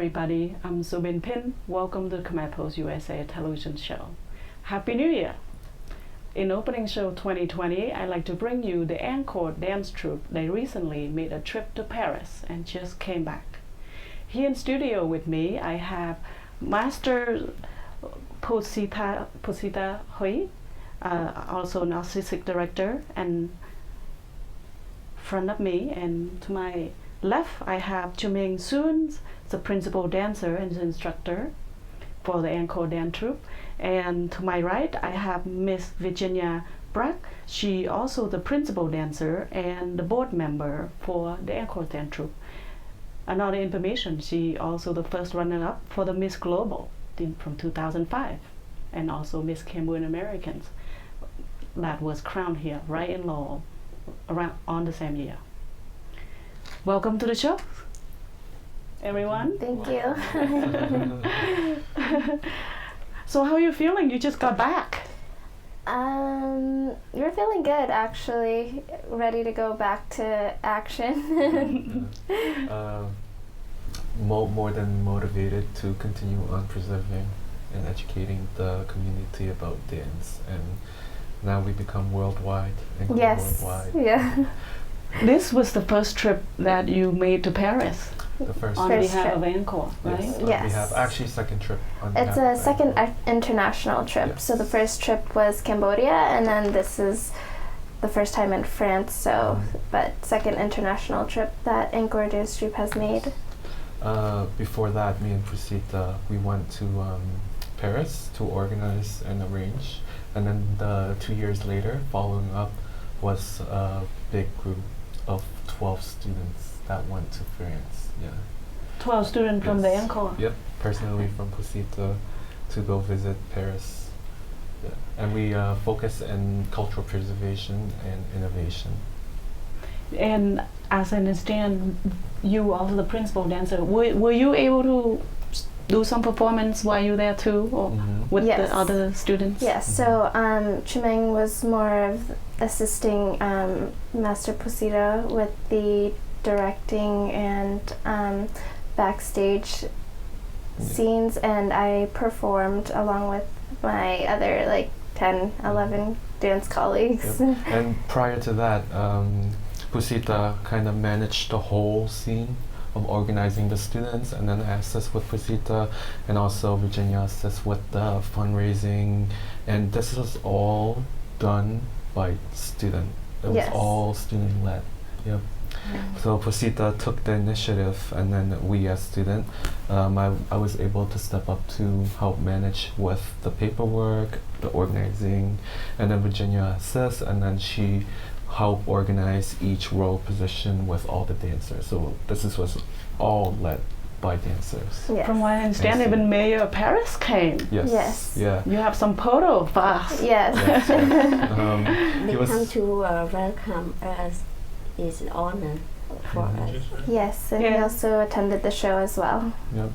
everybody. I'm Soben Pin. Welcome to the Khmer Post USA Television show. Happy New Year! In opening show 2020, I'd like to bring you the Angkor Dance Troupe. They recently made a trip to Paris and just came back. Here in studio with me, I have Master Phousita Hui, also an artistic director, and front of me, and to my left, I have Chummeng Soun, the principal dancer and instructor for the Angkor Dance Troupe. And to my right, I have Miss Virginia Prak. She also the principal dancer and the board member for the Angkor Dance Troupe. Another information, she also the first runner-up for the Miss Global from 2005, and also Miss Cambodian Americans that was crowned here right in Lowell around on the same year. Welcome to the show, everyone. Thank you. So how are you feeling? You just got back. We're feeling good, actually. Ready to go back to action. More than motivated to continue on preserving and educating the community about dance, and now we become worldwide and go worldwide. Yeah. This was the first trip that you made to Paris. The first on trip. behalf trip. of Anckor, right? Yes, Yes. we have actually second trip on It's behalf a of second Anckor. international trip. Yes. So the first trip was Cambodia, and then this is the first time in France. So, but second international trip that Angkor Dance Troupe has made. Before that, me and Phousita, we went to Paris to organize and arrange, and then 2 years later, following up, was a big group of 12 students that went to France. Yeah. 12 students from the Yes. Anckor. Yep, personally from Phousita to go visit Paris. Yeah. And we focus in cultural preservation and innovation. And as I understand, you also the principal dancer. Were you able to do some performance while you there too, or with Yes. the other students? Yes. So Chummeng was more of assisting Master Phousita with the directing and backstage scenes, and I performed along with my other 10, 11 dance colleagues. Yep. And prior to that, Phousita kind of managed the whole scene of organizing the students, and then I assist with Phousita, and also Virginia assists with the fundraising, and this was all done by student. It was Yes. all student led. Yep. So Phousita took the initiative, and then we as student, I was able to step up to help manage with the paperwork, the organizing, and then Virginia assists, and then she helped organize each role position with all the dancers. So was all led by dancers. Yes. From what I understand, I see. even Mayor of Paris came. Yes. Yes. Yeah. You have some photo for us. Yes. Yes, yes. They he was come to welcome us. It's an honor for us. Yes, and he Yeah. also attended the show as well. Yep.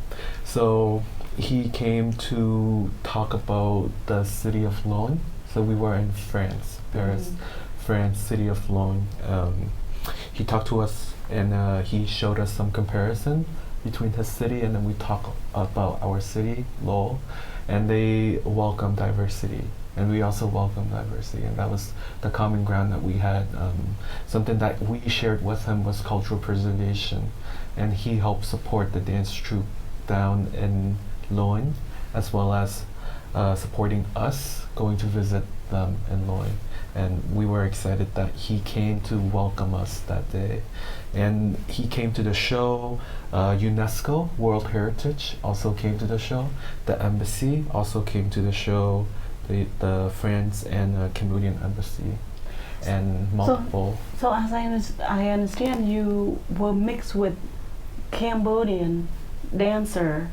So he came to talk about the city of Lyon. So we were in France, Paris, France, city of Lyon. He talked to us, and he showed us some comparison between his city, and then we talked about our city, Lowell, and they welcome diversity. And we also welcome diversity, and that was the common ground that we had. Something that we shared with him was cultural preservation, and he helped support the dance troupe down in Lyon, as well as supporting us going to visit them in Lyon. And we were excited that he came to welcome us that day. And he came to the show. UNESCO, World Heritage, also came to the show. The embassy also came to the show. The France and Cambodian embassy, and multiple. So as I understand, you were mixed with Cambodian dancer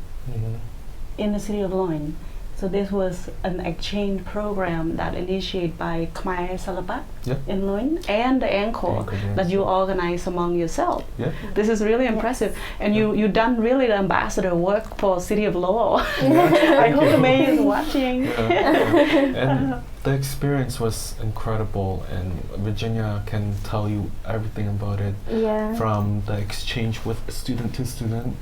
in the city of Lyon. So this was an exchange program that initiated by Khmer Salabat Yep. in Lyon and the Anckor Anckor Dance that you Troupe. organize among yourself. Yeah. This is really impressive, and you done really the ambassador work for City of Lowell. I hope the mayor is watching. And the experience was incredible, and Virginia can tell you everything about it, Yeah. from the exchange with student to student,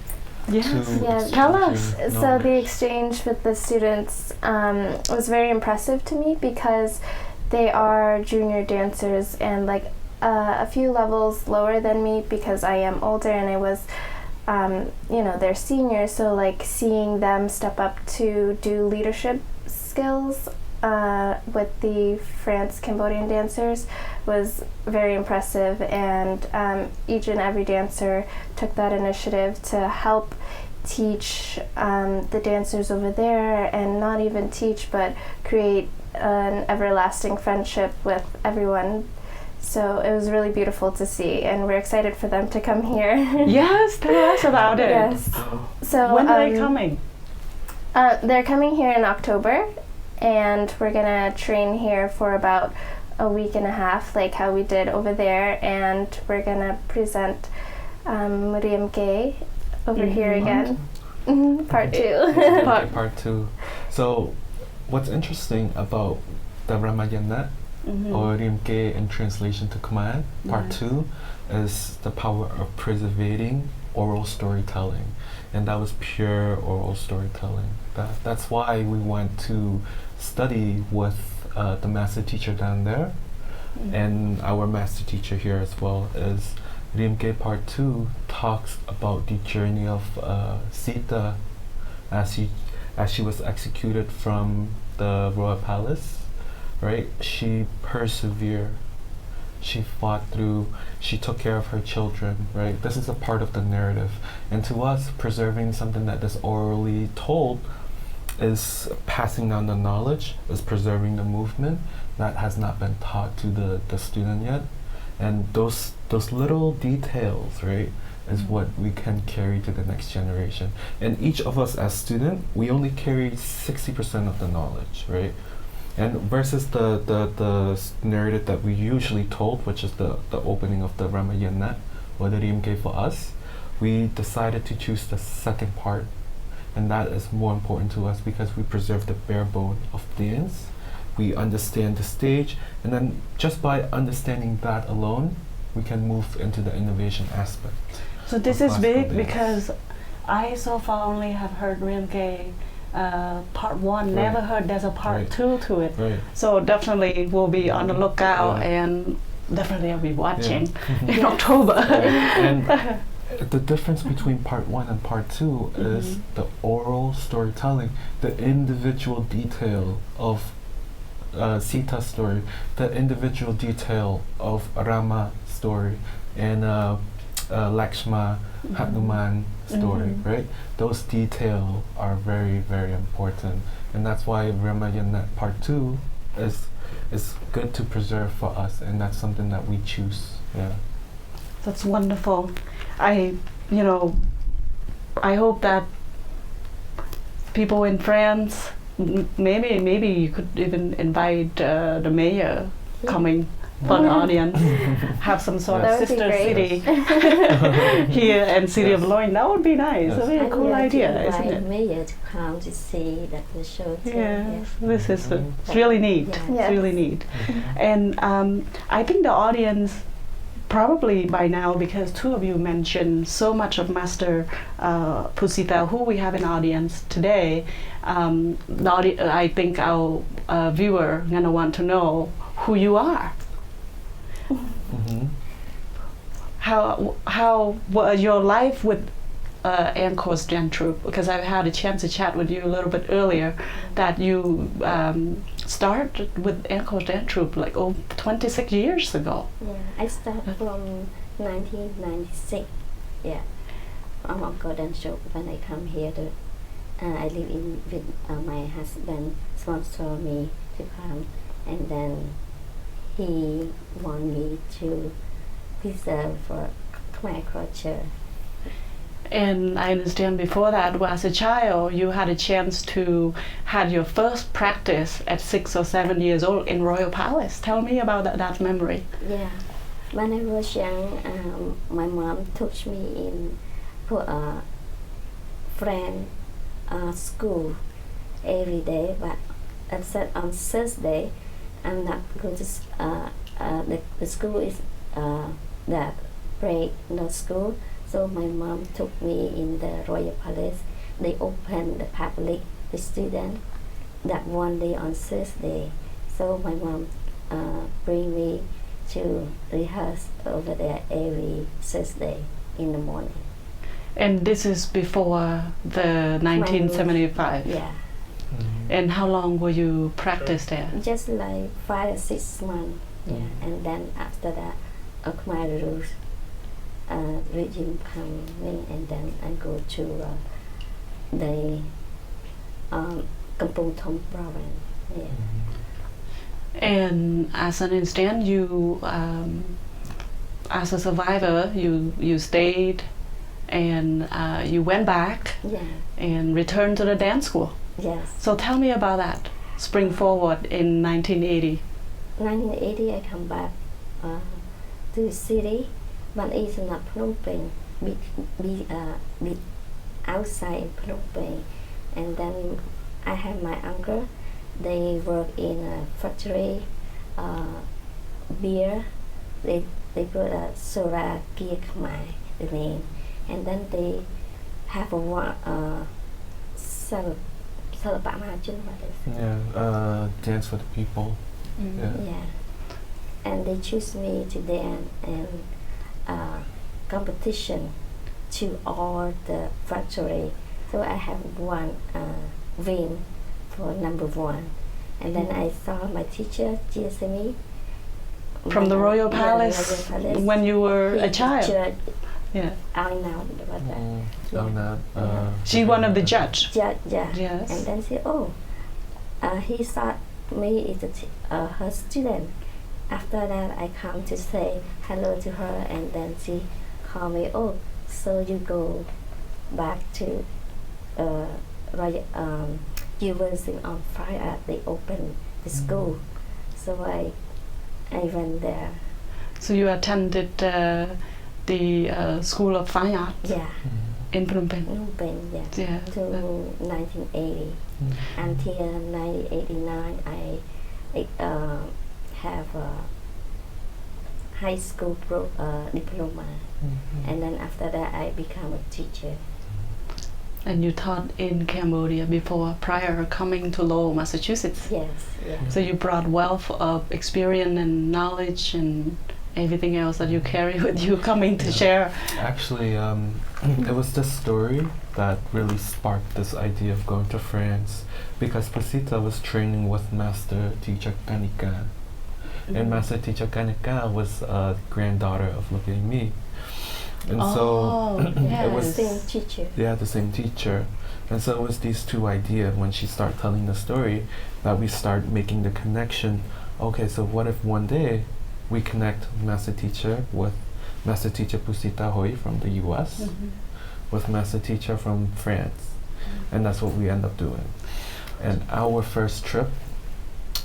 Yes. Yeah. Tell us. So the exchange with the students was very impressive to me because they are junior dancers and like a few levels lower than me because I am older and I was, they're seniors. So like seeing them step up to do leadership skills with the France-Cambodian dancers was very impressive, and each and every dancer took that initiative to help teach the dancers over there, and not even teach but create an everlasting friendship with everyone. So it was really beautiful to see, and we're excited for them to come here. Yes, tell us about it. Yes. So when are they coming? They're coming here in October, and we're gonna train here for about a week and a half, like how we did over there, and we're gonna present Muriam Gay over here again. Part 2. Part 2. So what's interesting about the Ramayanat or Rimke in translation to Khmer, part 2, is the power of preserving oral storytelling. And that was pure oral storytelling. That's why we went to study with the master teacher down there, and our master teacher here as well. Is Rimke part 2 talks about the journey of Sita as she was executed from the royal palace, right? She persevered, she fought through, she took care of her children, right? This is a part of the narrative. And to us, preserving something that is orally told is passing down the knowledge, is preserving the movement that has not been taught to the student yet. And those little details, right, is what we can carry to the next generation. And each of us as student, we only carry 60% of the knowledge, right? And versus the narrative that we usually told, which is the opening of the Ramayanat or the Rimke for us, we decided to choose the second part. And that is more important to us because we preserve the bare bone of dance. We understand the stage, and then just by understanding that alone, we can move into the innovation aspect. So this is big because I so far only have heard Rimke part 1, never heard there's a part 2 to it. Right. So definitely we'll be on the lookout, and definitely I'll be watching in October. And the difference between part 1 and part 2 is the oral storytelling, the individual detail of Sita's story, the individual detail of Rama story, and Lakshma Hanuman story, right? Those details are very, very important, and that's why Ramayanat part 2 is good to preserve for us, and that's something that we choose. Yeah. That's wonderful. I hope that people in France, maybe you could even invite the mayor coming for the audience, have some sort of sister city here and City of Loin. That would be nice. That would be a cool idea, isn't it? Mayor to come to see that the show too. Yes, this is it's really neat. It's really neat. And I think the audience probably by now, because two of you mentioned so much of Master Phousita, who we have in audience today, I think our viewer gonna want to know who you are. How was your life with Angkor Dance Troupe? Because I've had a chance to chat with you a little bit earlier that you started with Angkor Dance Troupe like 26 years ago. Yeah, I started from 1996. Yeah, from Angkor Dance Troupe. When I come here, I live in with my husband sponsored me to come, and then he want me to preserve for Khmer culture. And I understand before that, as a child, you had a chance to had your first practice at 6 or 7 years old in Royal Palace. Tell me about that memory. Yeah, when I was young, my mom took me in for a friend school every day, but except on Thursday, I'm not going to. The school is that break no school. So my mom took me in the Royal Palace. They opened the public, the student, that one day on Thursday. So my mom bring me to rehearse over there every Thursday in the morning. And this is before the 1975. Yeah, And how long will you practice there? just like 5 or 6 months. Yeah, and then after that, Khmer rules regime coming, and then I go to the Kampong Thom province. Yeah. And as an instant, you, as a survivor, you stayed, and you went back Yeah. and returned to the dance school. Yes. So tell me about that. Spring forward in 1980. 1980, I come back to the city, but it's not Phnom Penh. Be outside in Phnom Penh, and then I have my uncle. They work in a factory, beer. They put a Sora Kia Khmer, the name, and then they have a one Dance for the people. Yeah. Yeah, and they choose me to dance and competition to all the factory. So I have one win for number 1, and then I saw my teacher GSME From the Royal Palace, Royal Palace. when you were a child. Teacher, Yeah. I know about that. She's one of the judge. Yeah. Yes. And then she, he thought me is her student. After that, I come to say hello to her, and then she called me. Oh, so you go back to Royal University on Friday. They opened the school, so I went there. So you attended the School of Fine Art Yeah, in Phnom Penh. Phnom Penh. Yeah. Yeah. To 1980 until 1989, I have a high school diploma, and then after that I become a teacher. And you taught in Cambodia before, prior coming to Lowell, Massachusetts. Yes, yeah. So you brought wealth of experience and knowledge and everything else that you carry with you coming to share. Actually, it was this story that really sparked this idea of going to France, because Phousita was training with Master Teacher Kanika. And Master Teacher Kanika was a granddaughter of Lucky Me. And so yes. it was Same teacher. Yeah, the same teacher. And so it was these two ideas when she started telling the story that we start making the connection. Okay, so what if one day we connect Master Teacher with Master Teacher Phousita Hoi from the US with Master Teacher from France. And that's what we end up doing. And our first trip,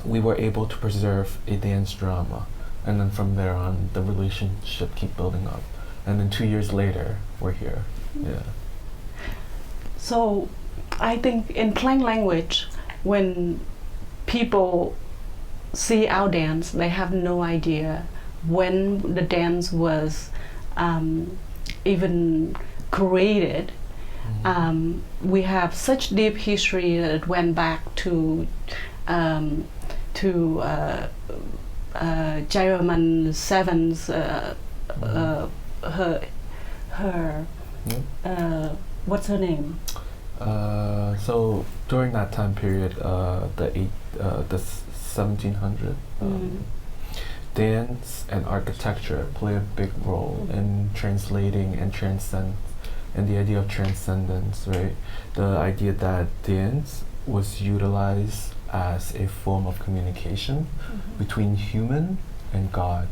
we were able to preserve a dance drama. And then from there on, the relationship keep building up. And then 2 years later, we're here. Yeah. So I think in plain language, when people see our dance, they have no idea when the dance was even created. We have such deep history that it went back to German Seven's her what's her name? So during that time period, the 1700s, dance and architecture play a big role in translating and the idea of transcendence, right? The idea that dance was utilized as a form of communication between human and God.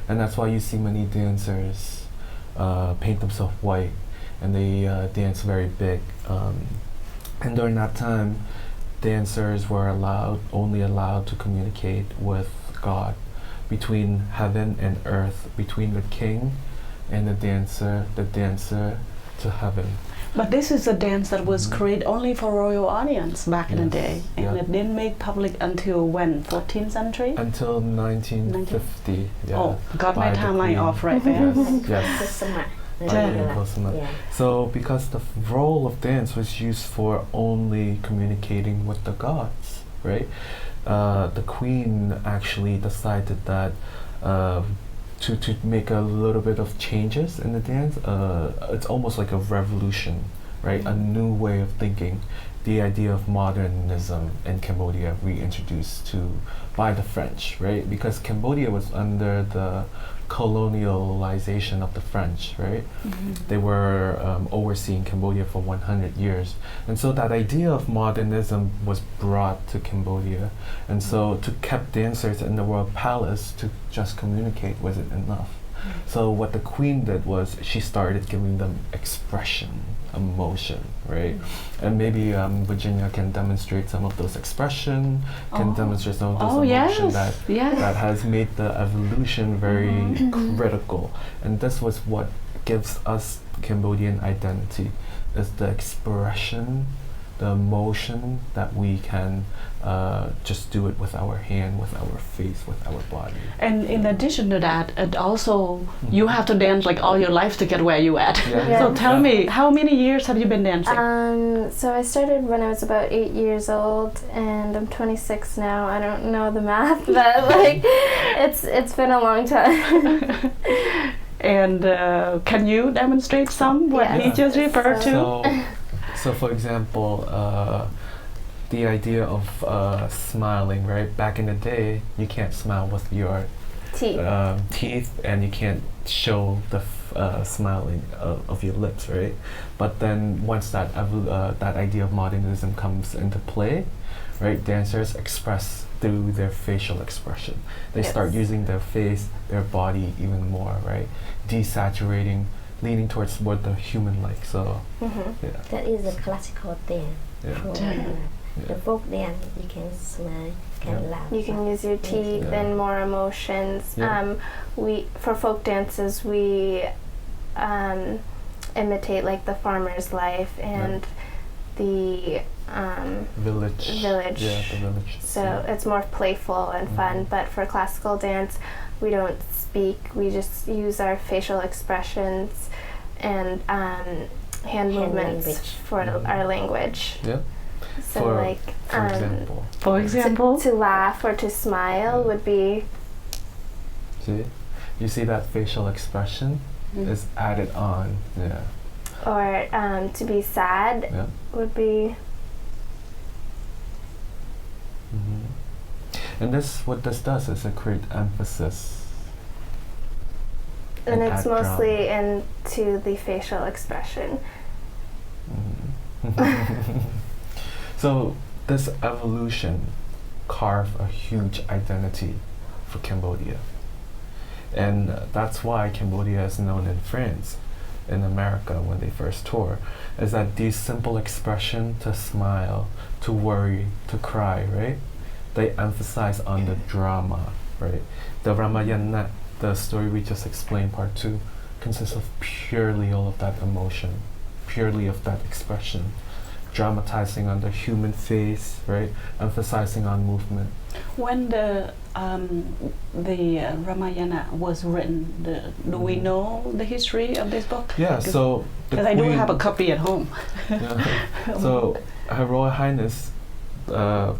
And that's why you see many dancers paint themselves white, and they dance very big. And during that time, dancers were only allowed to communicate with God, between heaven and earth, between the king and the dancer to heaven. But this is a dance that was created only for royal audience back in the day, and it didn't make public until when? 14th century? Until 1950. Yeah. Oh, got by my the timeline Queen. off right there. Yes. Yeah. So because the role of dance was used for only communicating with the gods, right? The queen actually decided that to make a little bit of changes in the dance. It's almost like a revolution, right? A new way of thinking. The idea of modernism in Cambodia reintroduced by the French, right? Because Cambodia was under the colonialization of the French, right? They were overseeing Cambodia for 100 years. And so that idea of modernism was brought to Cambodia. And so to keep dancers in the royal palace to just communicate wasn't enough. So what the queen did was she started giving them expression, emotion, right? And maybe Virginia can demonstrate some of those expression, can demonstrate some of those emotion that has made the evolution very critical. And this was what gives us Cambodian identity, is the expression, the emotion that we can just do it with our hand, with our face, with our body. And in addition to that, it also you have to dance like all your life to get where you at. So tell me, how many years have you been dancing? So I started when I was about 8 years old, and I'm 26 now. I don't know the math, but like it's been a long time. And can you demonstrate some what he just referred to? So for example, the idea of smiling, right? Back in the day, you can't smile with your teeth, and you can't show the smiling of your lips, right? But then once that idea of modernism comes into play, right? Dancers express through their facial expression. They start using their face, their body even more, right? Desaturating, leaning towards what the human-like. So that is a classical dance. The folk dance, you can smile, can laugh. You can use your teeth and more emotions. For folk dances, we imitate like the farmer's life and the village. Yeah, the village. So it's more playful and fun. But for classical dance, we don't speak. We just use our facial expressions and hand movements language. For our language. Yeah. So for example, to laugh or to smile would be. You see that facial expression is added on. Yeah. Or to be sad would be. And what this does is it creates emphasis. And it's mostly into the facial expression. So this evolution carved a huge identity for Cambodia. And that's why Cambodia is known in France, in America when they first tour, is that these simple expression, to smile, to worry, to cry, right? They emphasize on the drama, right? The Ramayana, the story we just explained, part 2, consists of purely all of that emotion, purely of that expression, dramatizing on the human face, right? Emphasizing on movement. When the Ramayana was written, do we know the history of this book? Yeah, so because I do have a copy at home. So Her Royal Highness, the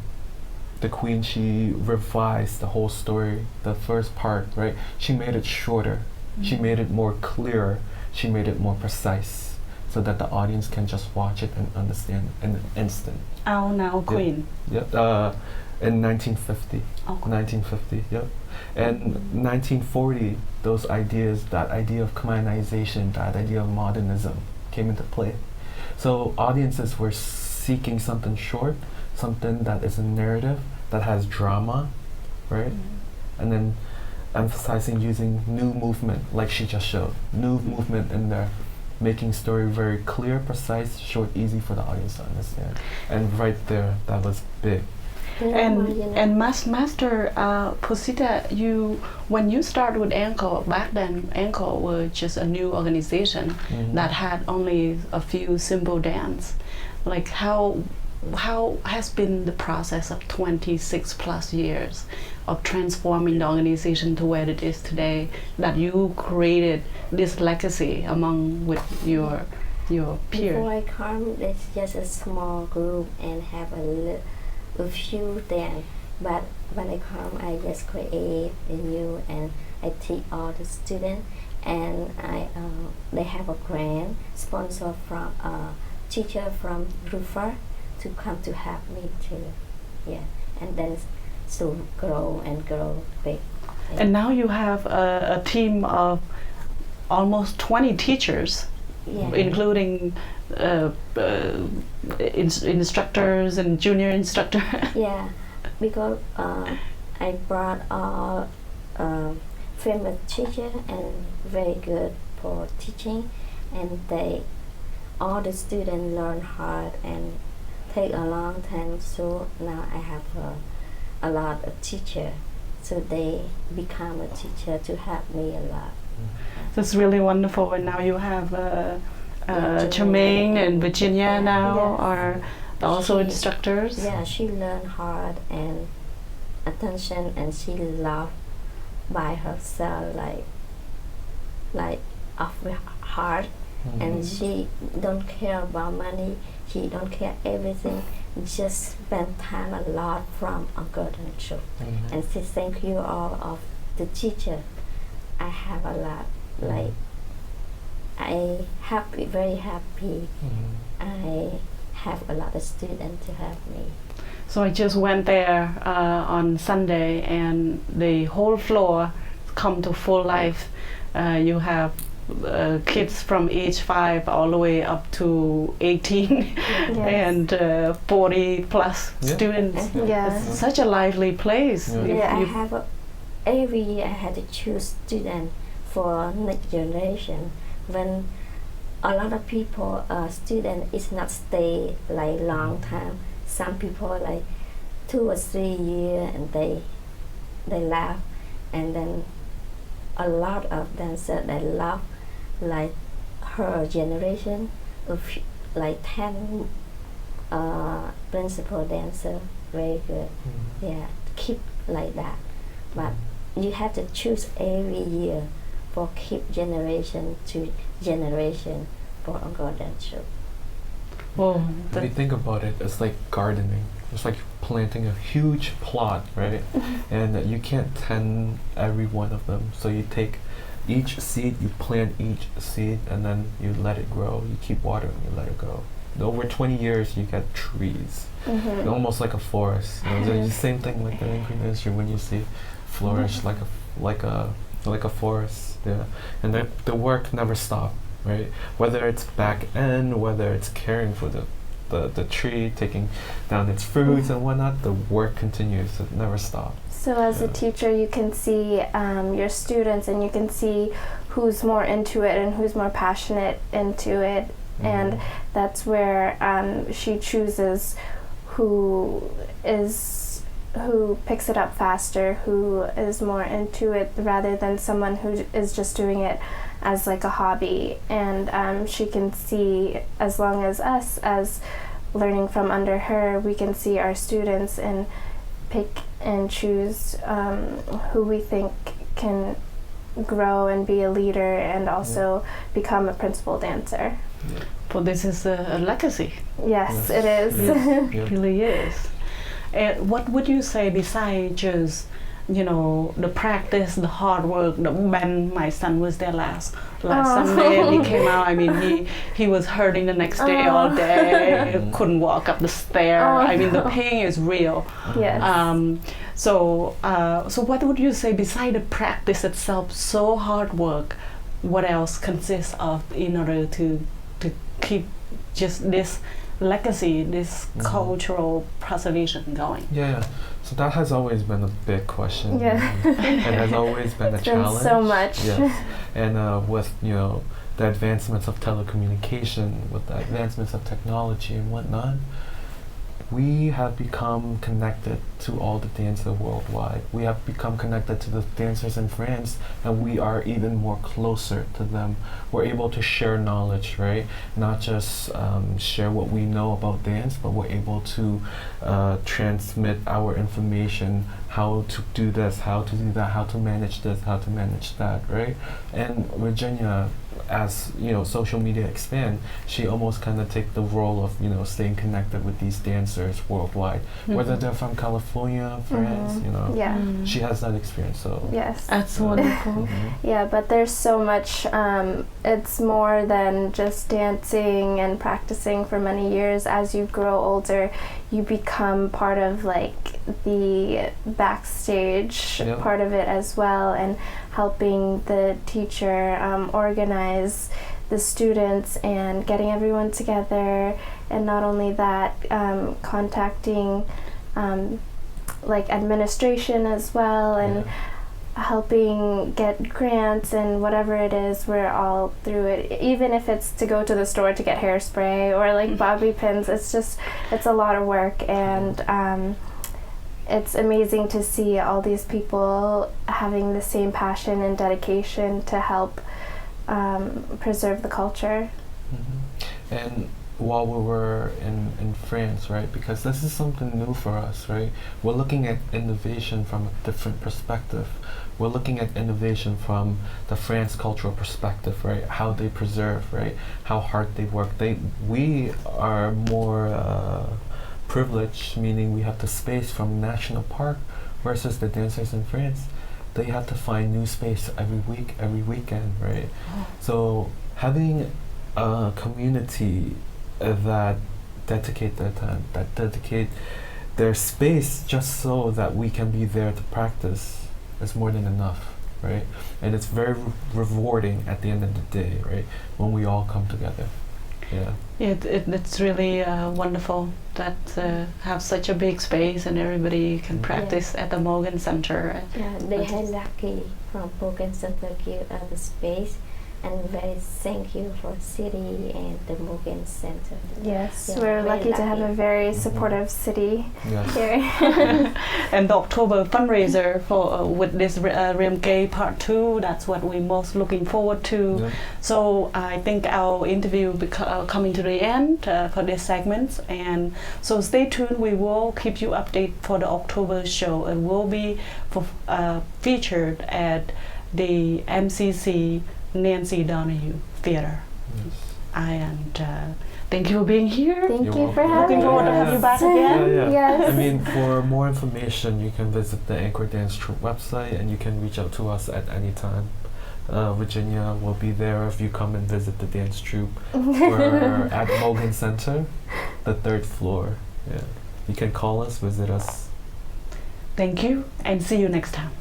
Queen, she revised the whole story, the first part, right? She made it shorter. She made it more clear. She made it more precise, so that the audience can just watch it and understand in an instant. Now Queen. Yep. In 1950. 1950. Yep. And 1940, those ideas, that idea of Khmerization, that idea of modernism, came into play. So audiences were seeking something short, something that is a narrative, that has drama, right? And then emphasizing using new movement, like she just showed. New movement in there, making story very clear, precise, short, easy for the audience to understand. And right there, that was big. And Master Phousita, when you started with Anckor, back then Anckor was just a new organization that had only a few simple dance. Like how has been the process of 26 plus years of transforming the organization to where it is today, that you created this legacy among with your Before peers? I come, it's just a small group and have a few then. But when I come, I just create a new and I teach all the students. And they have a grant sponsor from a teacher from Rufer to come to help me too. Yeah, and then so grow and grow big. Yeah. And now you have a team of almost 20 teachers, Yeah. including instructors and junior instructor. Yeah, because I brought all famous teacher and very good for teaching, and all the students learn hard and take a long time. So now I have a lot of teacher, so they become a teacher to help me a lot. That's really wonderful. And now you have Chummeng and Virginia Yeah. now Yes. are also She- instructors. Yeah, she learned hard and attention, and she loved by herself like of her heart, and she don't care about money. She don't care everything. Just spend time a lot from Angkor Dance Troupe, and she thank you all of the teacher. I have a lot. Like I happy, very happy. I have a lot of students to help me. So I just went there on Sunday, and the whole floor come to full life. You have kids from age 5 all the way up to 18 Yes. and 40 plus Yeah. students. Yeah. It's such a lively place. Yeah. Yeah, I You- have every year I had to choose student for next generation. When a lot of people, student is not stay like long time. Some people like 2 or 3 years and they left, and then a lot of dancers they love like her generation of like 10 principal dancer, very good. Yeah, keep like that. But you have to choose every year for keep generation to generation for Angkor Dance Troupe. Well, If you think about it, it's like gardening. It's like planting a huge plot, right? And you can't tend every one of them. So you take each seed, you plant each seed, and then you let it grow. You keep watering, you let it grow. Over 20 years, you get trees, Mhm. almost like a forest. You know, the same thing like the Angkor Dance Troupe when you see flourish like a forest. Yeah, and the work never stops, right? Whether it's back end, whether it's caring for the tree, taking down its fruits and whatnot, the work continues. It never stops. So as a Yeah. teacher, you can see your students, and you can see who's more into it and who's more passionate into it, and that's where she chooses who picks it up faster, who is more into it, rather than someone who is just doing it as like a hobby. And she can see, as long as us as learning from under her, we can see our students and pick and choose who we think can grow and be a leader and also become a principal dancer. well, this is a legacy. Yes, Yes. it is. Yeah. It really is. And what would you say besides just, the practice, the hard work? When my son was there last Sunday, and he came out. I mean, he was hurting the next day all day. Couldn't walk up the stair. I mean, the pain is real. Yes. So what would you say besides the practice itself? So hard work. What else consists of in order to keep just this legacy, this cultural preservation going? Yeah, so that has always been a big question. Yeah. And has always been It's a been challenge. so much. Yes. And with the advancements of telecommunication, with the advancements of technology and whatnot, we have become connected to all the dancers worldwide. We have become connected to the dancers in France, and we are even more closer to them. We're able to share knowledge, right? Not just share what we know about dance, but we're able to transmit our information, how to do this, how to do that, how to manage this, how to manage that, right? And Virginia, as you know, social media expand, she almost kind of take the role of, you know, staying connected with these dancers worldwide, whether they're from California, France, you know. Yeah. She has that experience, so. Yes. That's wonderful. Yeah, but there's so much, it's more than just dancing and practicing for many years. As you grow older, you become part of like the backstage part of it as well, and helping the teacher organize the students and getting everyone together, and not only that, contacting like administration as well, and helping get grants and whatever it is, we're all through it. Even if it's to go to the store to get hairspray or like bobby pins, it's a lot of work, and it's amazing to see all these people having the same passion and dedication to help preserve the culture. And while we were in France, right, because this is something new for us, right, we're looking at innovation from a different perspective. We're looking at innovation from the France cultural perspective, right, how they preserve, right, how hard they work. We are more privileged, meaning we have the space from national park, versus the dancers in France. They have to find new space every week, every weekend, right? So having a community that dedicate their time, that dedicate their space just so that we can be there to practice is more than enough, right? And it's very rewarding at the end of the day, right? When we all come together. Yeah. It's really wonderful that have such a big space and everybody can practice at the Morgan Center. Yeah, they are lucky from Morgan Center give us the space, and very thank you for city and the Morgan Center. Yes, Yeah, we're very lucky to have a very supportive city here. And the October fundraiser for with this Rimke Part 2, that's what we're most looking forward to. Yeah. So I think our interview coming to the end for this segment, and so stay tuned. We will keep you updated for the October show. It will be featured at the MCC Nancy Donahue Theater. Yes. And thank you for being here. Thank You're you for welcome. having Looking forward to have you back again. Yeah. Yes. I mean, for more information, you can visit the Angkor Dance Troupe website, and you can reach out to us at any time. Virginia will be there if you come and visit the dance troupe. We're at Morgan Center, the 3rd floor. Yeah, you can call us, visit us. Thank you, and see you next time.